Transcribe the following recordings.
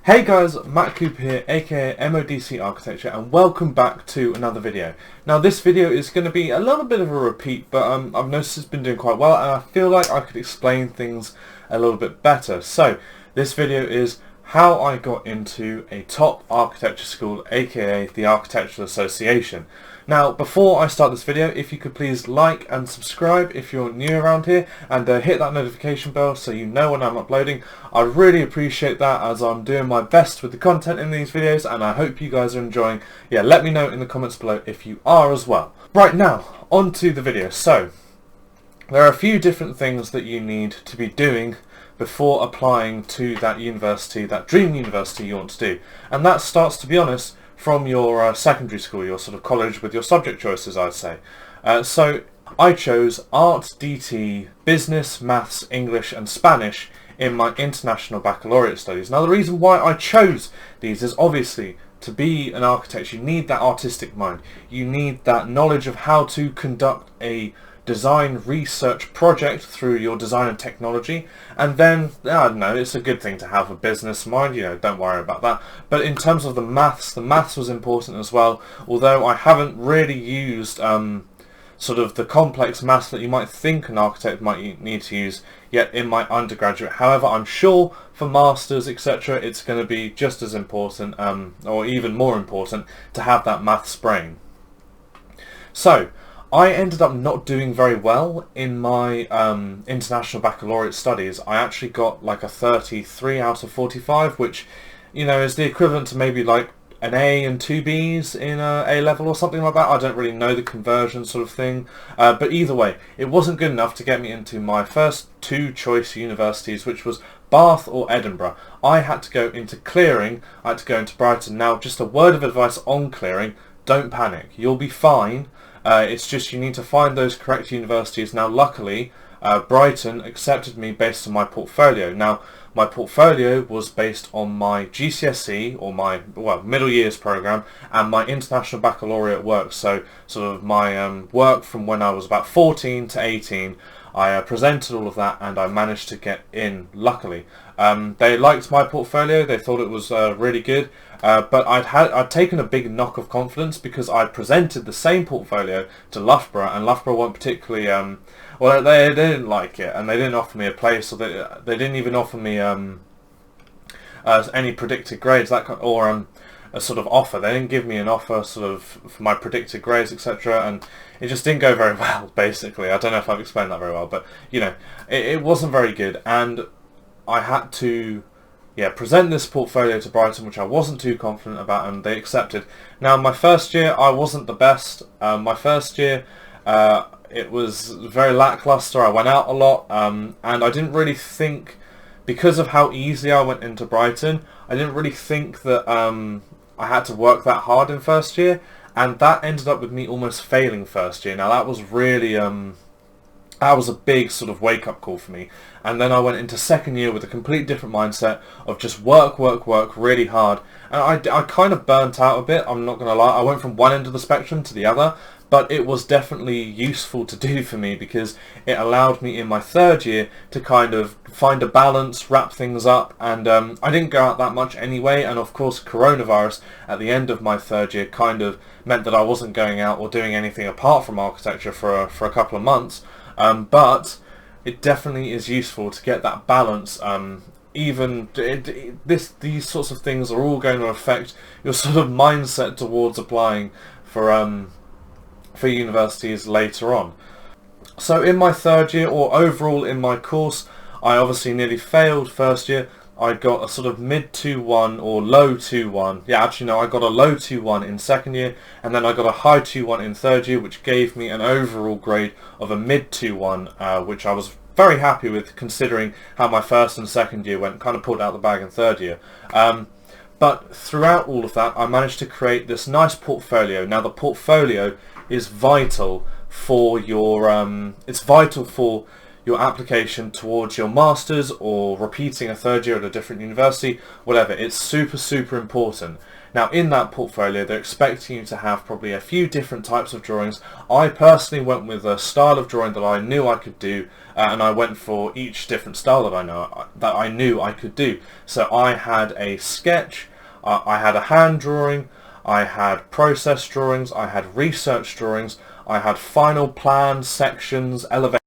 Hey guys, Matt Cooper here, aka MODC Architecture, and welcome back to another video. Now this video is going to be a little bit of a repeat, but I've noticed it's been doing quite well and I feel like I could explain things a little bit better. So this video is how I got into a top architecture school, aka the Architectural Association. Now before I start this video, if you could please like and subscribe if you're new around here, and hit that notification bell so you know when I'm uploading. I really appreciate that, as I'm doing my best with the content in these videos and I hope you guys are enjoying. Yeah, let me know in the comments below if you are as well. Right, now on to the video. So there are a few different things that you need to be doing before applying to that university, that dream university you want to do, and that starts, to be honest, from your secondary school, your sort of college, with your subject choices, I'd say. So I chose Art, DT, Business, Maths, English and Spanish in my international baccalaureate studies. Now the reason why I chose these is obviously, to be an architect you need that artistic mind, you need that knowledge of how to conduct a design research project through your design and technology, and then I don't know, it's a good thing to have a business mind, you know, don't worry about that. But in terms of the maths was important as well, although I haven't really used sort of the complex maths that you might think an architect might need to use yet in my undergraduate. However, I'm sure for masters, etc., it's going to be just as important, or even more important, to have that maths brain. So I ended up not doing very well in my international baccalaureate studies. I actually got like a 33 out of 45, which, you know, is the equivalent to maybe like an A and 2 Bs in A level or something like that. I don't really know the conversion sort of thing, but either way, it wasn't good enough to get me into my first two choice universities, which was Bath or Edinburgh. I had to go into clearing, I had to go into Brighton. Now, just a word of advice on clearing: don't panic, you'll be fine. It's just you need to find those correct universities. Now luckily Brighton accepted me based on my portfolio. Now my portfolio was based on my GCSE, or my middle years program, and my international baccalaureate work. So sort of my work from when I was about 14 to 18. I presented all of that and I managed to get in, luckily. They liked my portfolio, they thought it was really good, but I'd taken a big knock of confidence because I presented the same portfolio to Loughborough, and Loughborough weren't particularly, well, they didn't like it, and they didn't offer me a place, or they didn't even offer me any predicted grades, or a sort of offer. They didn't give me an offer sort of for my predicted grades, etc., and it just didn't go very well, basically. I don't know if I've explained that very well, but you know, it wasn't very good, and I had to present this portfolio to Brighton, which I wasn't too confident about, and they accepted. Now my first year I wasn't the best. My first year it was very lackluster. I went out a lot, and I didn't really think, because of how easily I went into Brighton, I didn't really think that I had to work that hard in first year, and that ended up with me almost failing first year. Now that was really that was a big sort of wake-up call for me, and then I went into second year with a complete different mindset of just work really hard, and I kind of burnt out a bit, I'm not gonna lie. I went from one end of the spectrum to the other, but it was definitely useful to do for me because it allowed me in my third year to kind of find a balance, wrap things up, and I didn't go out that much anyway, and of course coronavirus at the end of my third year kind of meant that I wasn't going out or doing anything apart from architecture for a couple of months, but it definitely is useful to get that balance. These sorts of things are all going to affect your sort of mindset towards applying for universities later on. So in my third year, or overall in my course, I obviously nearly failed first year. I got a sort of mid 2-1 or low 2-1. Yeah, actually no, I got a low 2-1 in second year, and then I got a high 2-1 in third year, which gave me an overall grade of a mid 2-1, which I was very happy with considering how my first and second year went. Kind of pulled out the bag in third year. But throughout all of that, I managed to create this nice portfolio. Now the portfolio is vital for your, it's vital for your application towards your master's or repeating a third year at a different university, whatever. It's super, super important. Now, in that portfolio, they're expecting you to have probably a few different types of drawings. I personally went with a style of drawing that I knew I could do, and I went for each different style that I knew I could do. So I had a sketch, I had a hand drawing, I had process drawings, I had research drawings, I had final plans, sections, elevations,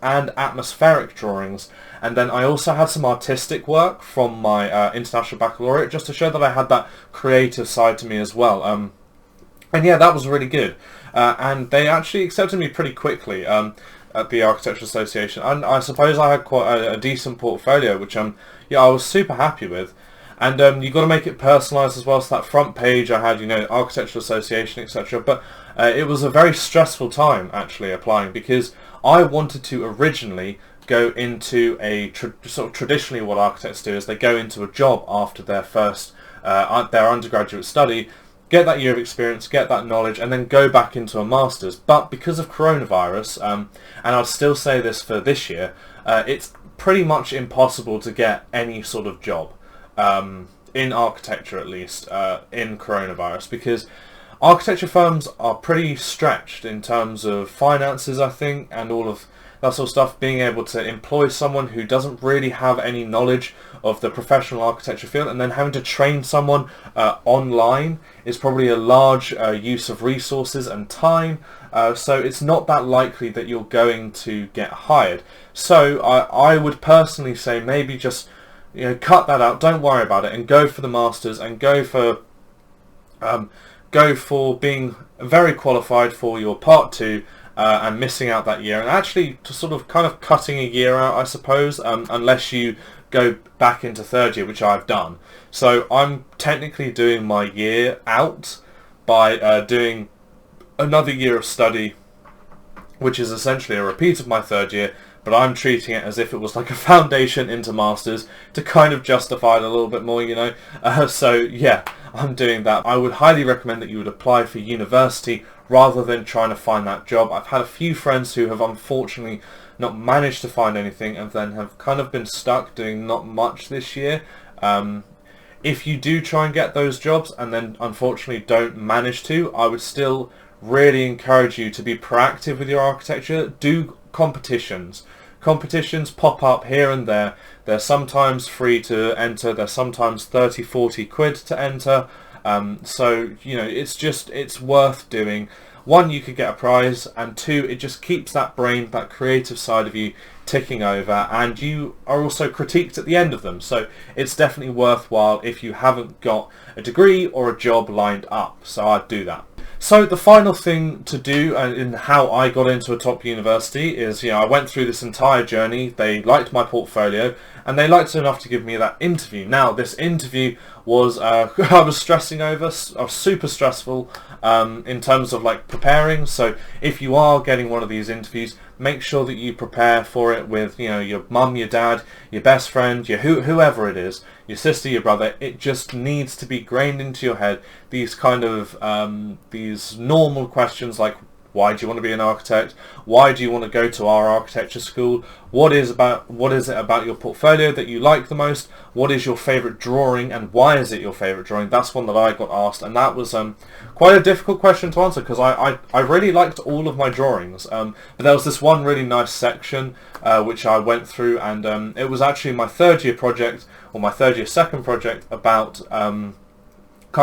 and atmospheric drawings, and then I also had some artistic work from my International Baccalaureate, just to show that I had that creative side to me as well. And yeah, that was really good, and they actually accepted me pretty quickly at the Architectural Association, and I suppose I had quite a decent portfolio, which yeah, I was super happy with. And you've got to make it personalised as well, so that front page I had, you know, Architectural Association, etc. But it was a very stressful time, actually, applying, because I wanted to originally go into a sort of traditionally what architects do is they go into a job after their first their undergraduate study, get that year of experience, get that knowledge, and then go back into a master's. But because of coronavirus, and I'd still say this for this year, it's pretty much impossible to get any sort of job, in architecture at least, in coronavirus, because architecture firms are pretty stretched in terms of finances, I think, and all of that sort of stuff. Being able to employ someone who doesn't really have any knowledge of the professional architecture field and then having to train someone online is probably a large use of resources and time, so it's not that likely that you're going to get hired. So I would personally say maybe just, you know, cut that out, don't worry about it, and go for the masters, and go for being very qualified for your part 2, and missing out that year, and actually to sort of kind of cutting a year out, I suppose, unless you go back into third year, which I've done. So I'm technically doing my year out by doing another year of study, which is essentially a repeat of my third year, but I'm treating it as if it was like a foundation into masters to kind of justify it a little bit more, you know. So yeah, I'm doing that. I would highly recommend that you would apply for university rather than trying to find that job. I've had a few friends who have unfortunately not managed to find anything and then have kind of been stuck doing not much this year. If you do try and get those jobs and then unfortunately don't manage to, I would still really encourage you to be proactive with your architecture. Do competitions. Competitions pop up here and there. They're sometimes free to enter, they're sometimes 30-40 quid to enter. So, you know, it's worth doing. One, you could get a prize, and two, it just keeps that brain, that creative side of you ticking over, and you are also critiqued at the end of them. So it's definitely worthwhile if you haven't got a degree or a job lined up. So I'd do that. So the final thing to do in how I got into a top university is, you know, I went through this entire journey. They liked my portfolio and they liked it enough to give me that interview. Now this interview was, I was stressing over, I was super stressful in terms of like preparing. So if you are getting one of these interviews, make sure that you prepare for it with, you know, your mum, your dad, your best friend, your whoever it is, your sister, your brother. It just needs to be grained into your head. These kind of these normal questions like, why do you want to be an architect? Why do you want to go to our architecture school? What is it about your portfolio that you like the most? What is your favourite drawing and why is it your favourite drawing? That's one that I got asked, and that was quite a difficult question to answer because I really liked all of my drawings, but there was this one really nice section which I went through, and it was actually my third year project, or my third year second project, about kind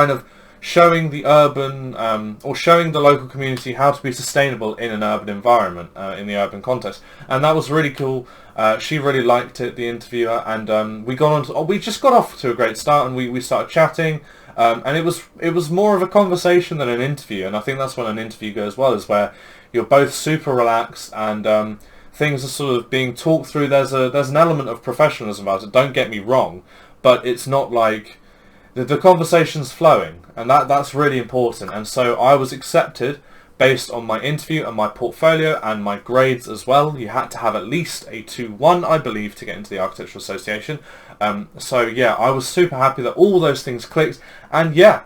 of showing the urban, or showing the local community how to be sustainable in an urban environment, in the urban context. And that was really cool. She really liked it, the interviewer, and we just got off to a great start, and we started chatting, and it was more of a conversation than an interview, and I think that's when an interview goes well, is where you're both super relaxed, and things are sort of being talked through. There's an element of professionalism about it, don't get me wrong, but it's not like the conversation's flowing, and that's really important. And so I was accepted based on my interview and my portfolio and my grades as well. You had to have at least a 2-1, I believe, to get into the Architectural Association. So yeah, I was super happy that all those things clicked, and yeah,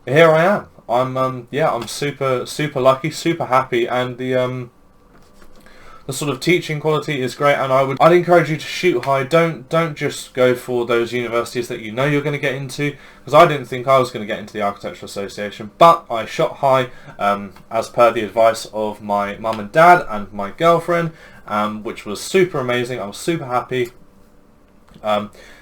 here I am. I'm super lucky, super happy, and the the sort of teaching quality is great, and I'd encourage you to shoot high. Don't just go for those universities that you know you're going to get into, because I didn't think I was going to get into the Architectural Association, but I shot high as per the advice of my mum and dad and my girlfriend, which was super amazing. I was super happy.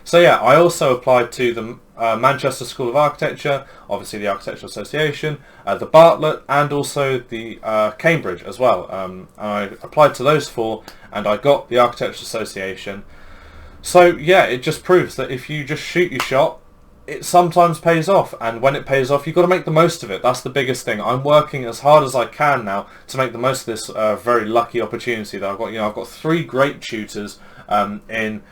So yeah, I also applied to the Manchester School of Architecture, obviously the Architectural Association, the Bartlett, and also the Cambridge as well. And I applied to those 4, and I got the Architectural Association. So yeah, it just proves that if you just shoot your shot, it sometimes pays off, and when it pays off, you've got to make the most of it. That's the biggest thing. I'm working as hard as I can now to make the most of this very lucky opportunity that I've got. I've got 3 great tutors in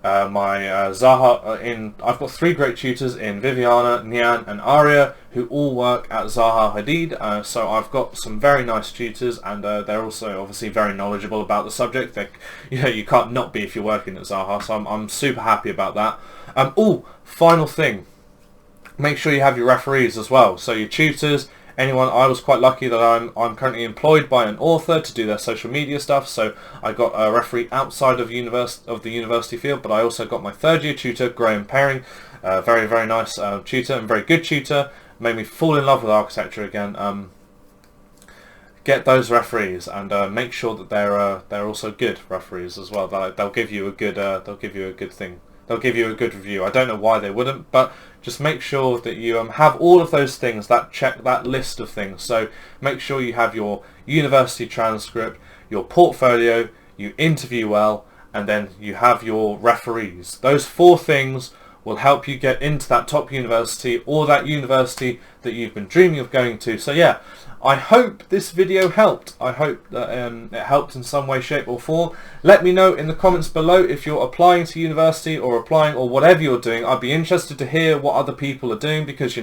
I've got 3 great tutors in Viviana, Nian and Aria, who all work at Zaha Hadid. So I've got some very nice tutors, and they're also obviously very knowledgeable about the subject. You can't not be if you're working at Zaha, so I'm super happy about that. Final thing, make sure you have your referees as well. So your tutors, anyone. I was quite lucky that I'm currently employed by an author to do their social media stuff, so I got a referee outside of the university field, but I also got my 3rd year tutor, Graham Perring, very, very nice tutor and very good tutor, made me fall in love with architecture again. Get those referees, and make sure that they're also good referees as well. They'll give you a good thing. They'll give you a good review. I don't know why they wouldn't, but just make sure that you have all of those things, that list of things. So make sure you have your university transcript, your portfolio, you interview well, and then you have your referees. Those 4 things will help you get into that top university, or that university that you've been dreaming of going to. So yeah, I hope this video helped. I hope that it helped in some way, shape or form. Let me know in the comments below if you're applying to university or whatever you're doing. I'd be interested to hear what other people are doing, because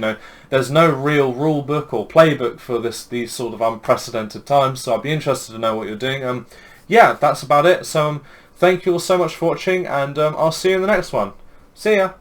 there's no real rule book or playbook for these sort of unprecedented times. So I'd be interested to know what you're doing. Yeah, that's about it. So thank you all so much for watching, and I'll see you in the next one. See ya.